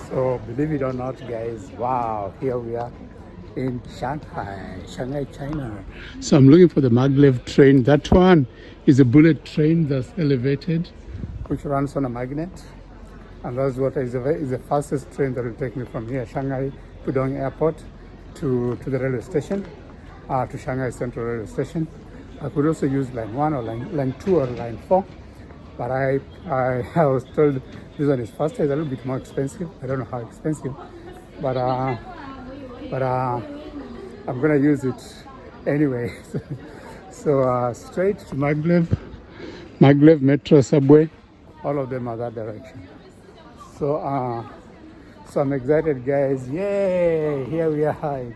So believe it or not, guys, wow, here we are in Shanghai, China. So I'm looking for the maglev train. That one is a bullet train that's elevated, which runs on a magnet. And that's what is the fastest train that will take me from here, Shanghai Pudong Airport, to the railway station, to Shanghai Central Railway Station. I could also use line 1 or line 2 or line 4. But I was told this one is faster. It's a little bit more expensive. I don't know how expensive, but I'm gonna use it anyway. So straight to maglev metro, subway, all of them are that direction. So I'm excited, guys. Yay! Here we are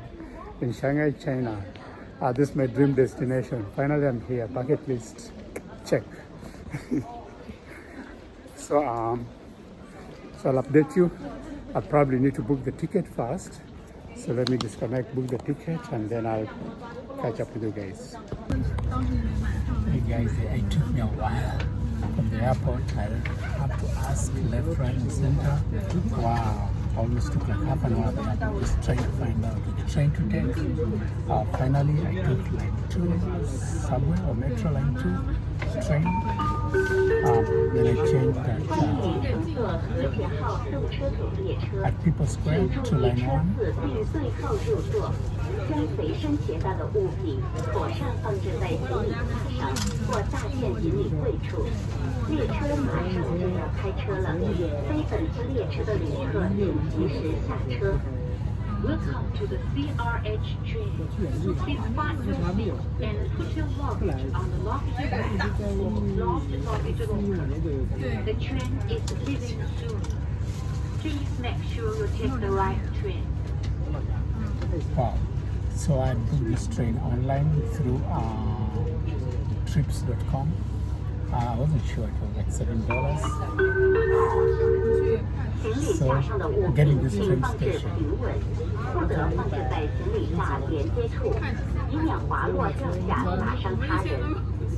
in Shanghai, China. This is my dream destination. Finally, I'm here. Bucket list check. So I'll update you. I'll probably need to book the ticket first. So let me disconnect, book the ticket, and then I'll catch up with you guys. Hey guys, it took me a while from the airport. I have to ask left, right, and center. Wow, almost took like half an hour there. I'm just trying to find out which train to take. Finally, I took line 2, subway or metro line 2 train. Then I changed at People Square to line 1. Welcome to the CRH train. Please fasten your seat and put your luggage on the luggage rack or locked luggage locker. The train is leaving soon. Please make sure you take the right train. Wow. So I booked this train online through trips.com. I wasn't sure it was like $7. So getting this train station. 不得放置在行李架连接处，以免滑落掉下打伤他人。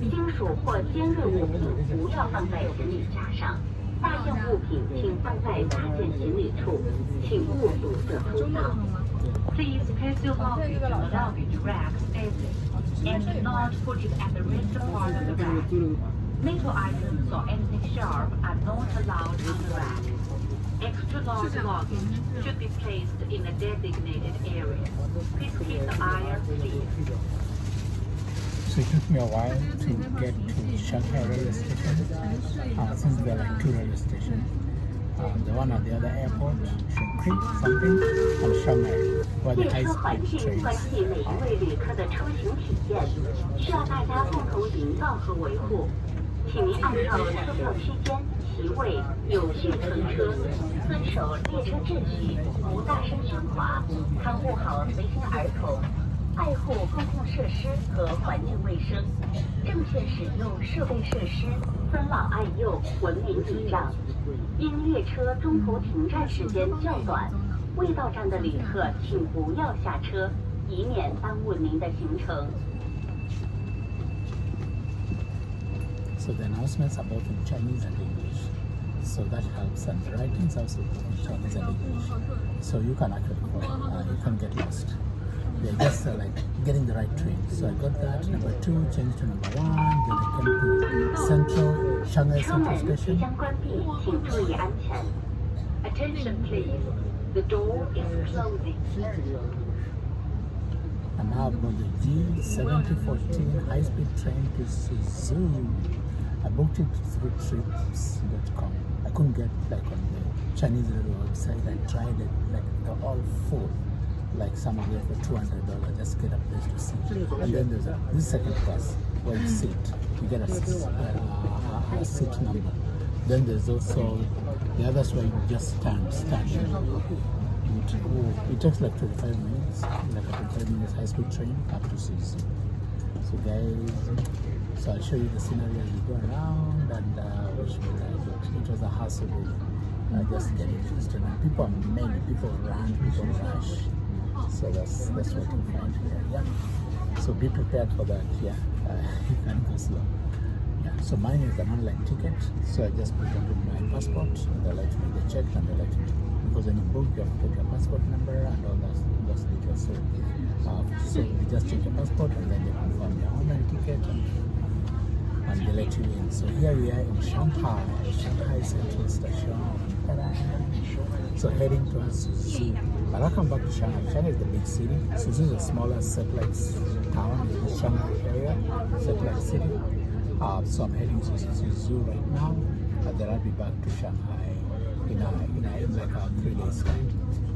金属或尖锐物品不要放在行李架上。大件物品请放在大件行李处，请勿堵塞通道。Please place your luggage on the luggage rack exit and not put it at the rest part of the rack. Metal items or anything sharp are not allowed on the rack. Extra large luggage should be placed in a designated area. Please keep the aisle clear. So it took me a while to get to Shanghai railway station, since there are like 2 railway stations. The one at the other airport, Shanghai something, and Shanghai, where the high-speed trains are. 请您按照车票期间席位有序乘车，遵守列车秩序，不大声喧哗，看护好随行儿童，爱护公共设施和环境卫生，正确使用设备设施，尊老爱幼，文明礼让。因列车中途停站时间较短，未到站的旅客请不要下车，以免耽误您的行程。 So the announcements are both in Chinese and English. So that helps, and the writings also both in Chinese and English. So you can actually call, you can get lost. They're just like getting the right train. So I got that, number 2, changed to number 1, then I came to Central, Shanghai Central Station. Attention please, the door is closing. And now I'm on the G7014 high-speed train to Suzhou. I booked it through trips.com. I couldn't get like on the Chinese railway website. I tried it, like they're all full. Like some of them for $200, just get a place to sit. And then there's this second class where you sit. You get a seat number. Then there's also the others where you just stand. It takes like 25 minutes, like a 25 minutes high-speed train up to Suzhou. So guys, so I'll show you the scenery as we go around, and which it was a hassle really, just getting to the train. People are many, people run, people rush. So that's what you find here. Yeah. So be prepared for that. Yeah, you can go slow. Yeah. So mine is an online ticket. So I just put on my passport, and they let me the check, and they let me because when you book, you have to put your passport number and all those details. So you just check your passport and then they confirm your online ticket and they let you in. So here we are in Shanghai Central Station. So heading towards Suzhou. But I'll come back to Shanghai. Shanghai is the big city. Suzhou is a smaller satellite town in the Shanghai area, satellite city. So I'm heading to Suzhou right now, and then I'll be back to Shanghai in like 3 days time,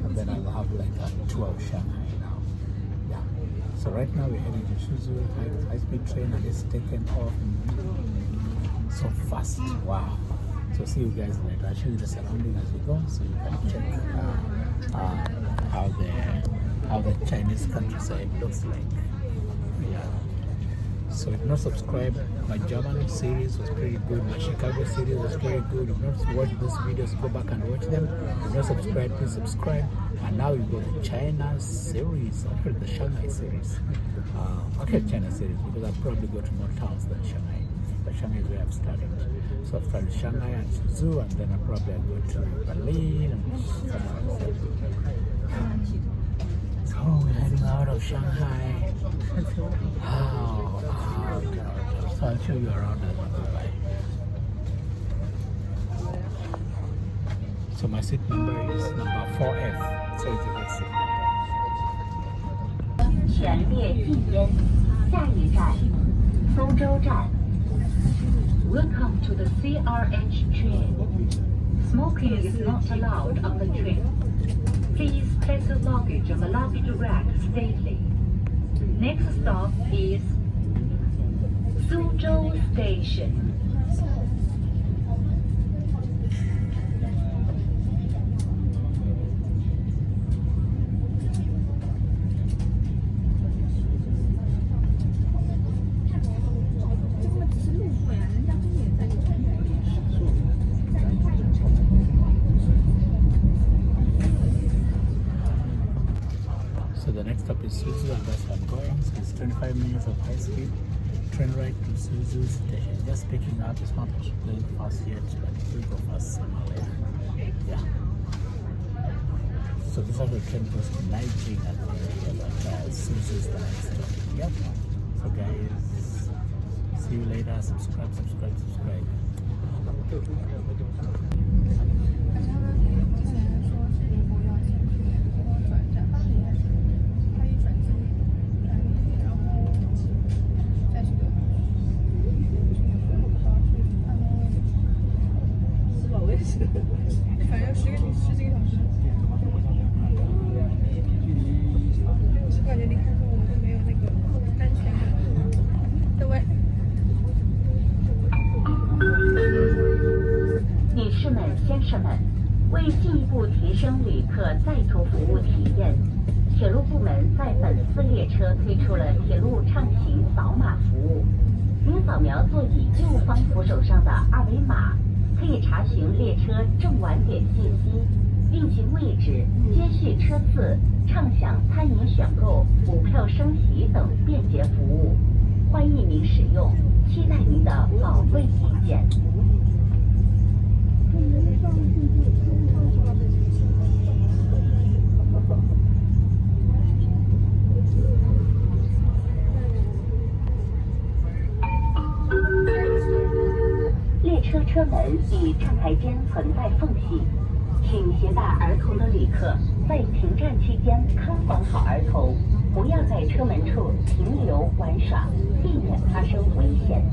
and then I'll have like a tour of Shanghai now. Yeah. So right now we're heading to Suzhou. High-speed train, and it's taken off so fast. Wow. So see you guys later. I'll show you the surrounding as we go, so you can check how the Chinese countryside looks like. Yeah. So if you're not subscribed, my German series was pretty good. My Chicago series was very good. If you've not watched those videos, go back and watch them. If you're not subscribed, please subscribe. And now you go to China series. I'll the Shanghai series. Okay, China series because I'll probably go to more towns than Shanghai. But Shanghai is where I've started. So I've started Shanghai and Suzhou, and then I'll probably go to Berlin and somewhere else. So we're heading out of Shanghai. So I'll show you around as we go by. So my seat number is number 4F. So it's a good seat number. 前列禁烟，下一站苏州站。Welcome to the CRH train. Smoking is not allowed on the train. Please place your luggage on the luggage rack safely. Next stop is Suzhou Station. So the next stop is Suzhou, and that's where I'm going. So it's 25 minutes of high-speed train ride to Suzhou station. Just picking up. It's not going fast yet, but it will go fast somehow later. Yeah. So this other train goes to Nanjing at the area, but Suzhou is the next stop. Yep. So guys, see you later. Subscribe.女士们、先生们，为进一步提升旅客在途服务体验，铁路部门在本次列车推出了铁路畅行扫码服务。您扫描座椅右方扶手上的二维码，可以查询列车正晚点信息、运行位置、接续车次、畅享餐饮选购、补票升席等便捷服务。欢迎您使用，期待您的宝贵意见。列车车门与站台间存在缝隙，请携带儿童的旅客在停站期间看管好儿童，不要在车门处停留玩耍，避免发生危险。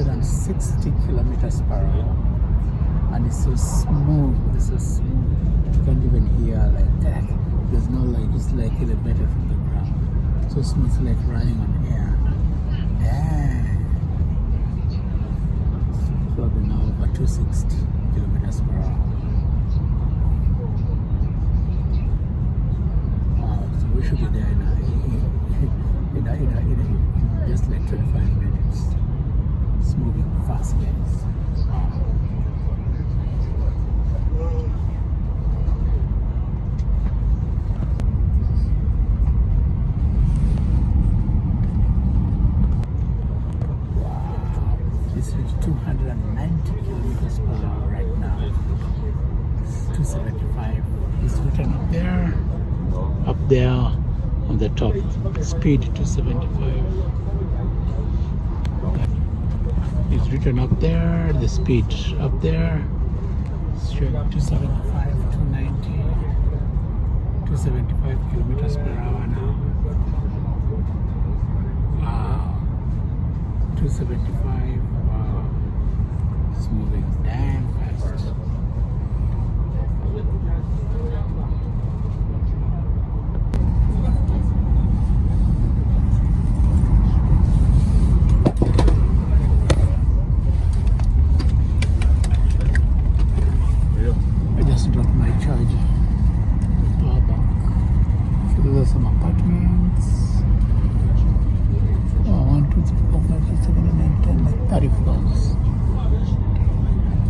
260 kilometers per hour. And it's so smooth, it's so smooth. You can't even hear like that. There's no like, it's like elevated from the ground. So smooth, it's like running on air. Damn. Probably now over 260 kilometers per hour. Wow, so we should be there in just like 25 minutes. It's moving fast, guys. Wow. It's 290 kilometers per hour right now. 275 is written up there on the top. Speed 275. It's written up there, the speed up there. It's showing 275, 290, 275 kilometers per hour now. Wow. 275. Wow. It's moving damn fast. I just dropped my charger, the power bank. So those are some apartments. 1, 2, 3, 4, 5, 6, 7, 8, 9, 10, like 30 floors.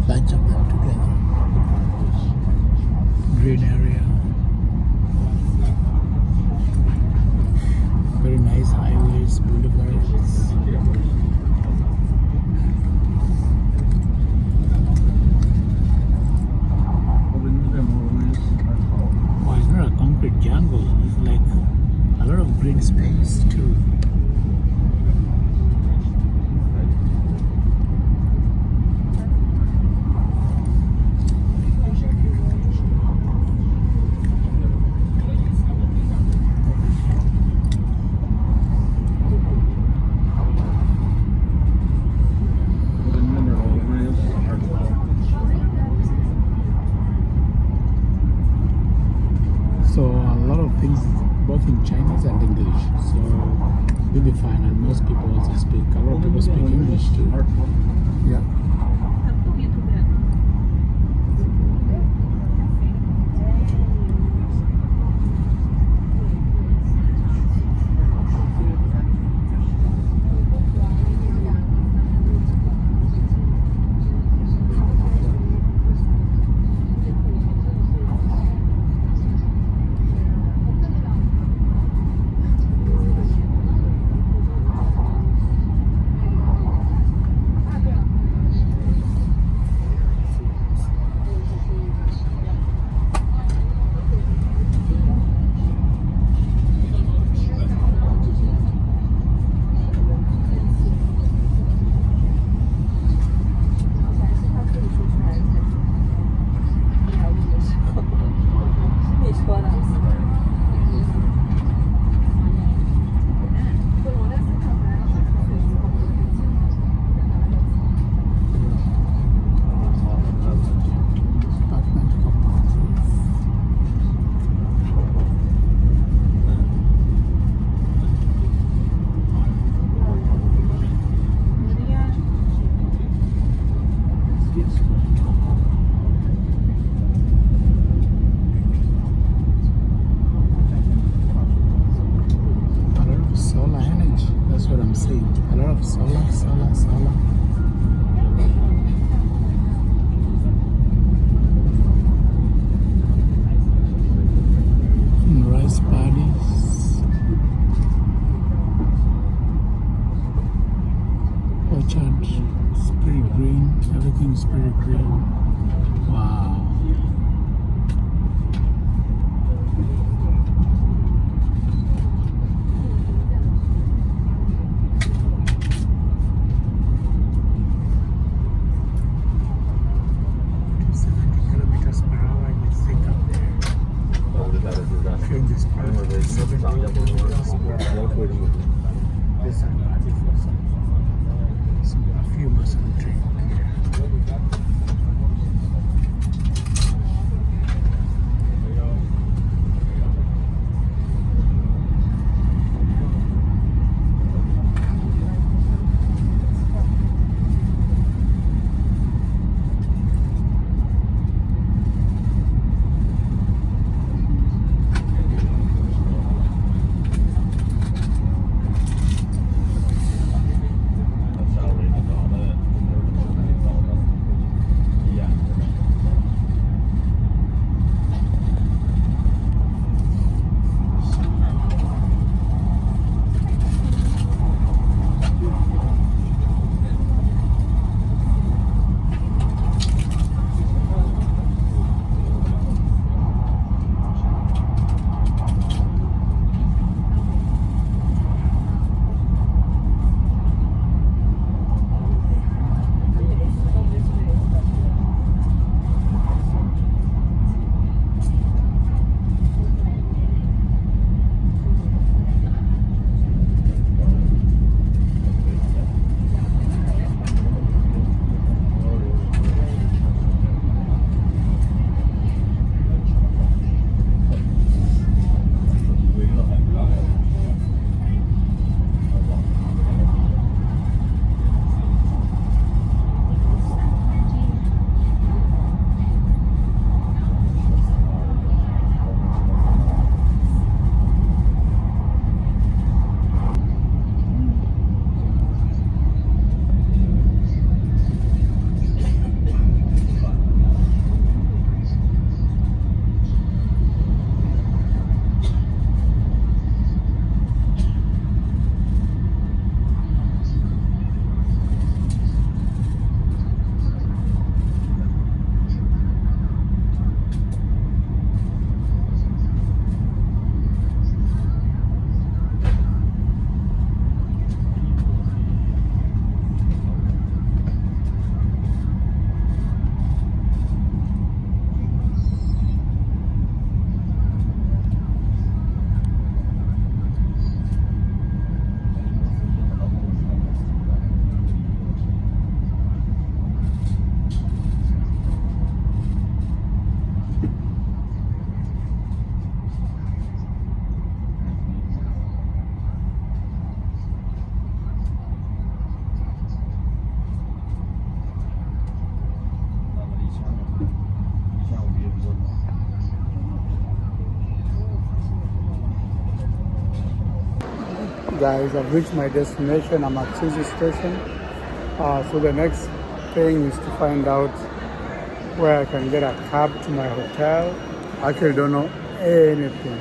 Bunch of them together. Green area. Very nice highways, boulevards. Oh, it's not a concrete jungle. It's like a lot of green space too. So a lot of things, both in Chinese and English. So you'll be fine, and most people also speak. A lot of people speak English too. Yeah. A lot of solar. And rice paddies. Orchard is pretty green. Everything is pretty green. Wow. A few months guys, I've reached my destination. I'm at Suzhou Station. So the next thing is to find out where I can get a cab to my hotel. I actually don't know anything.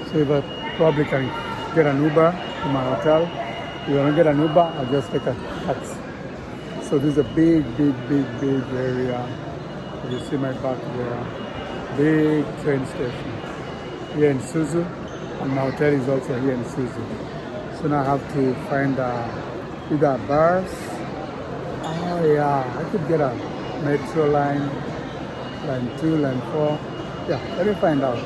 So if I probably can get an Uber to my hotel. If I don't get an Uber, I'll just take a taxi. So this is a big area. You see my back there. Big train station here in Suzhou. And my hotel is also here in Suzhou. So now I have to find either a bus. Oh yeah, I could get a metro line 2, line 4. Yeah, let me find out.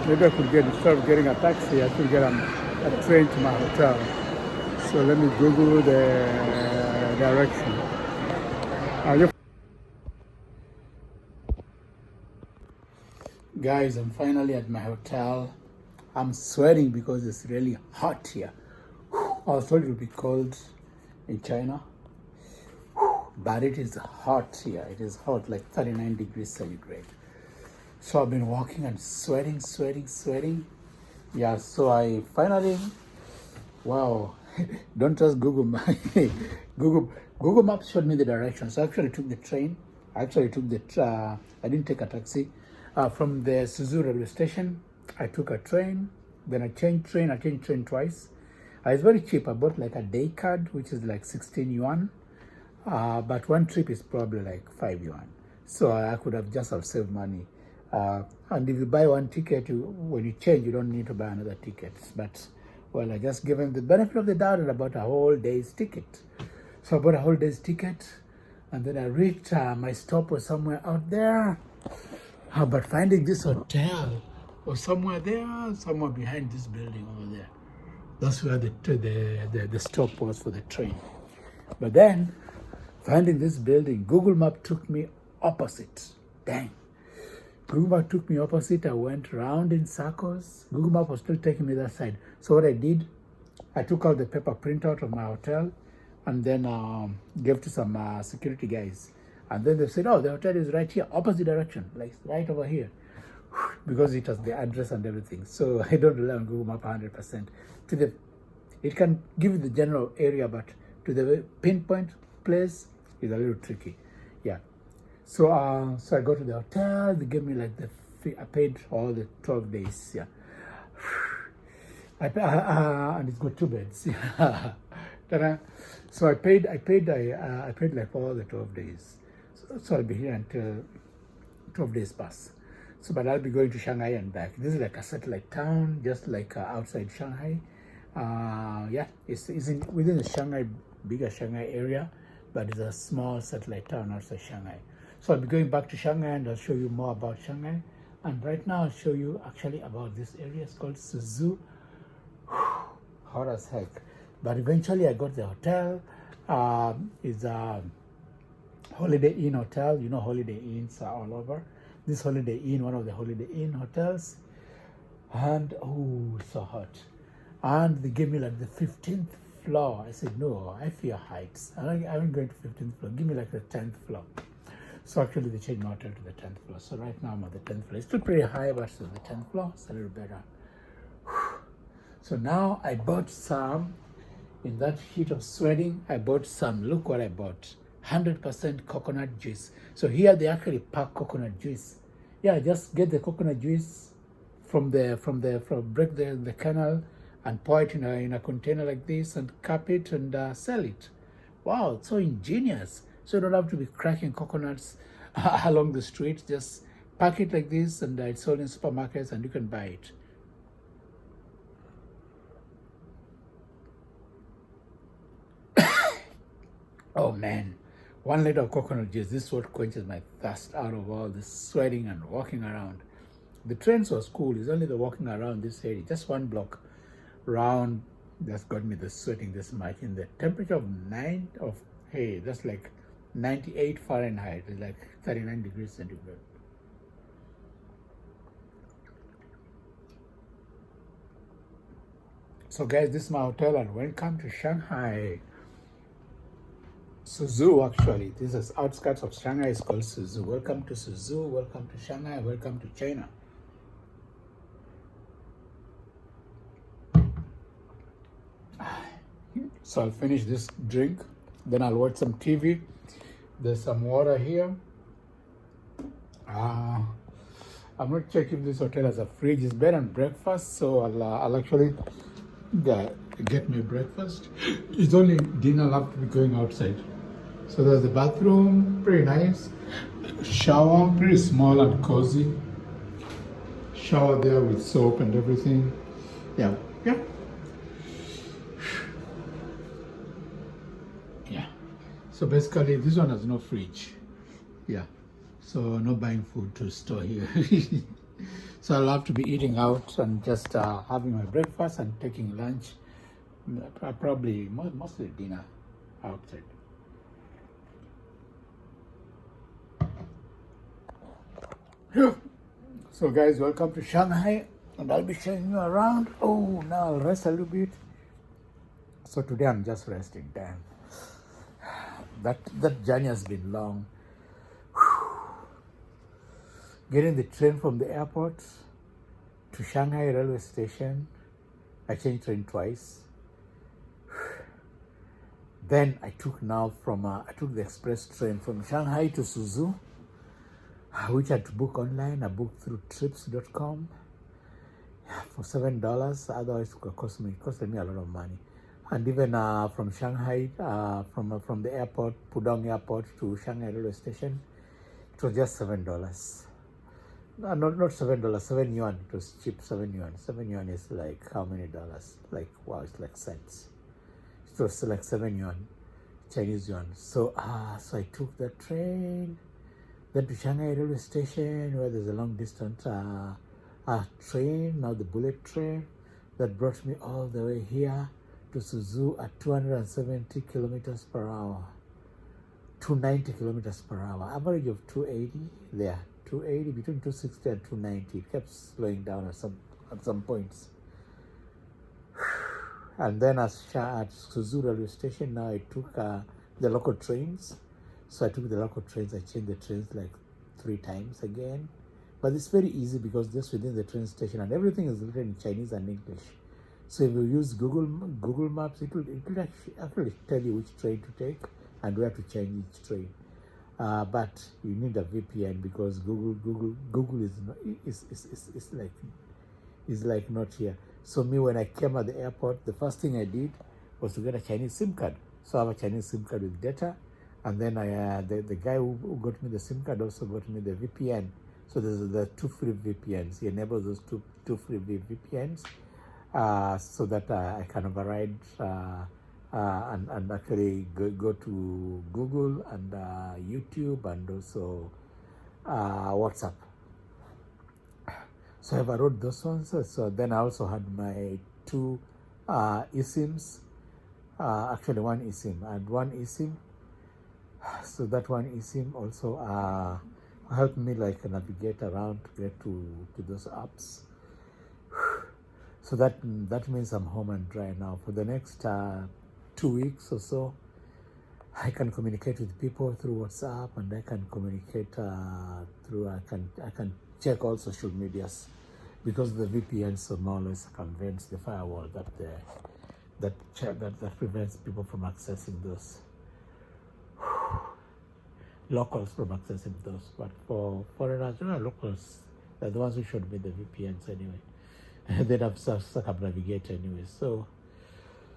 Maybe I could get, instead of getting a taxi, I could get a train to my hotel. So let me Google the direction. Guys, I'm finally at my hotel. I'm sweating because it's really hot here. I was told it would be cold in China, but it is hot here. It is hot, like 39 degrees centigrade. So I've been walking and sweating. Yeah, so I finally, wow, don't trust Google Maps. Google Maps showed me the direction. So I actually took the train. I didn't take a taxi. From the Suzhou railway station, I took a train. Then I changed train. I changed train twice. It's very cheap. I bought like a day card, which is like 16 yuan. But one trip is probably like 5 yuan. So I could have just saved money. And if you buy one ticket, when you change, you don't need to buy another ticket. But, well, I just gave him the benefit of the doubt and about a whole day's ticket. So I bought a whole day's ticket. And then I reached, my stop was somewhere out there. But finding this hotel was somewhere there, somewhere behind this building over there. That's where the stop was for the train. But then, finding this building, Google Map took me opposite. Dang. Google Map took me opposite. I went round in circles. Google Map was still taking me that side. So what I did, I took out the paper printout of my hotel and then gave to some security guys. And then they said, oh, the hotel is right here, opposite direction, like right over here. Because it has the address and everything. So I don't rely on Google Map 100%. It can give you the general area, but to the pinpoint place is a little tricky. Yeah. So I go to the hotel. They gave me like I paid all the 12 days. Yeah. And it's got 2 beds. So I paid like all the 12 days. So I'll be here until 12 days pass. So, but I'll be going to Shanghai and back. This is like a satellite town, just like outside Shanghai. Yeah, it's within the bigger Shanghai area, but it's a small satellite town outside Shanghai. So I'll be going back to Shanghai and I'll show you more about Shanghai. And right now I'll show you actually about this area. It's called Suzhou. Hot as heck. But eventually I got the hotel. It's a Holiday Inn hotel. You know, Holiday Inns are all over. This Holiday Inn, one of the Holiday Inn hotels. And, oh, it's so hot. And they gave me like the 15th floor. I said, no, I fear heights. I'm going to 15th floor. Give me like the 10th floor. So actually they changed my hotel to the 10th floor. So right now I'm at the 10th floor. It's still pretty high, but it's the 10th floor. It's a little better. So now I bought some, in that heat of sweating, I bought some. Look what I bought. 100% coconut juice. So here they actually pack coconut juice. Yeah, just get the coconut juice from break the kernel and pour it in a container like this and cap it and sell it. Wow, it's so ingenious. So you don't have to be cracking coconuts along the street. Just pack it like this and it's sold in supermarkets and you can buy it. Oh man, 1 liter of coconut juice. This is what quenches my thirst out of all this sweating and walking around. The trains was cool. It's only the walking around this area, just 1 block round, that's got me the sweating this much. In the temperature of hey, that's like 98 Fahrenheit. It's like 39 degrees centigrade. So guys, this is my hotel and welcome to Shanghai. Suzhou, actually. This is outskirts of Shanghai. It's called Suzhou. Welcome to Suzhou. Welcome to Shanghai. Welcome to China. So I'll finish this drink, then I'll watch some TV. There's some water here. I'm not checking if this hotel has a fridge. It's bed and breakfast, so I'll actually get my breakfast. It's only dinner. I'll have to be going outside. So there's the bathroom, pretty nice. Shower, pretty small and cozy. Shower there with soap and everything. Yeah. So basically, this one has no fridge. Yeah. So no buying food to store here. So I'll have to be eating out and just having my breakfast and taking lunch. Probably mostly dinner outside. So guys, welcome to Shanghai, and I'll be showing you around. Oh, now I'll rest a little bit. So today I'm just resting. Damn, that journey has been long. Getting the train from the airport to Shanghai railway station, I changed train twice. Then I took the express train from Shanghai to Suzhou, which I had to book online. I booked through trips.com for $7. Otherwise, it costed me a lot of money. And even from Shanghai, from the airport, Pudong Airport to Shanghai railway station, it was just $7. No, not $7, 7 yuan. It was cheap, 7 yuan. 7 yuan is like how many dollars? Like, wow, it's like cents. It was like 7 yuan, Chinese yuan. So I took the train, then to Shanghai railway station, where there's a long distance train, now the bullet train, that brought me all the way here to Suzhou at 270 kilometers per hour. 290 kilometers per hour. Average of 280 there. 280, between 260 and 290. It kept slowing down at some points. And then at Suzhou railway station, now I took the local trains. So I took the local trains. I changed the trains like 3 times again. But it's very easy because just within the train station, and everything is written in Chinese and English. So if you use Google Maps, it will actually tell you which train to take and where to change each train. But you need a VPN because Google is like not here. So me, when I came at the airport, the first thing I did was to get a Chinese SIM card. So I have a Chinese SIM card with data, and then the guy who got me the SIM card also got me the VPN. So there's the 2 free VPNs. He enables those two free VPNs so that I can override and actually go to Google and YouTube and also WhatsApp. So I overrode those ones. So then I also had my 2 eSIMs. Actually, 1 eSIM. I had 1 eSIM. So that 1 eSIM also helped me like navigate around to get to those apps. So that means I'm home and dry now. For the next 2 weeks or so, I can communicate with people through WhatsApp, and I can communicate through I can check all social medias because the VPN so more or less circumvents the firewall that prevents people from accessing those locals from accessing those. But for foreigners, locals, they're the ones who should be the VPNs anyway. They'd have circumnavigate anyway. So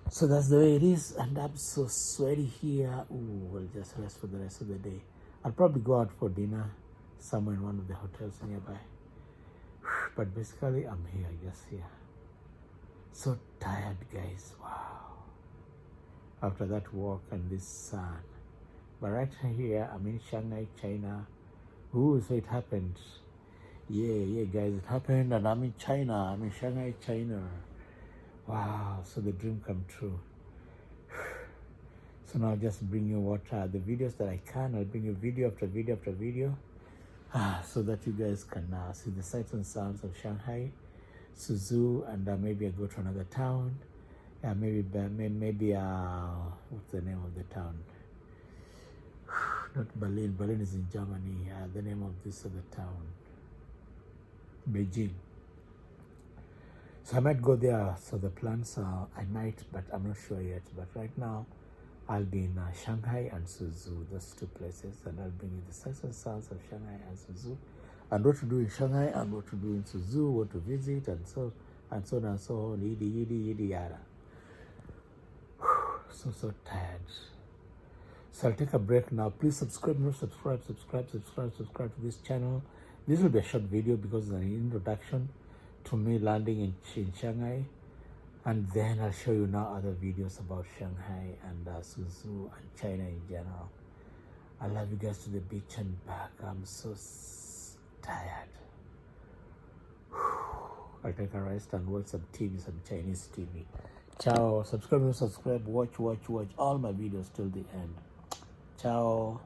that's the way it is, and I'm so sweaty here. Ooh, I'll just rest for the rest of the day. I'll probably go out for dinner somewhere in one of the hotels nearby. But basically, I'm here, here. So tired, guys. Wow. After that walk and this sun. But right here, I'm in Shanghai, China. Ooh, so it happened. Yeah, guys, it happened, and I'm in China. I'm in Shanghai, China. Wow, so the dream come true. So now I'll just bring you the videos that I can. I'll bring you video after video after video, so that you guys can see the sights and sounds of Shanghai, Suzhou, and maybe I go to another town. Maybe what's the name of the town? Not Berlin. Berlin is in Germany. The name of this other town, Beijing. So I might go there. So the plans are, I might, but I'm not sure yet. But right now, I'll be in Shanghai and Suzhou, those two places, and I'll bring you the sights and sounds of Shanghai and Suzhou, and what to do in Shanghai and what to do in Suzhou, what to visit, and so on and so on, yidi yada. So tired. So I'll take a break now. Please subscribe to this channel. This will be a short video because it's an introduction to me landing in Shanghai, and then I'll show you now other videos about Shanghai and Suzhou and China in general. I love you guys to the beach and back. I'm so tired. I'll take a rest and watch some TV, some Chinese TV. Ciao. Subscribe, watch all my videos till the end. Ciao.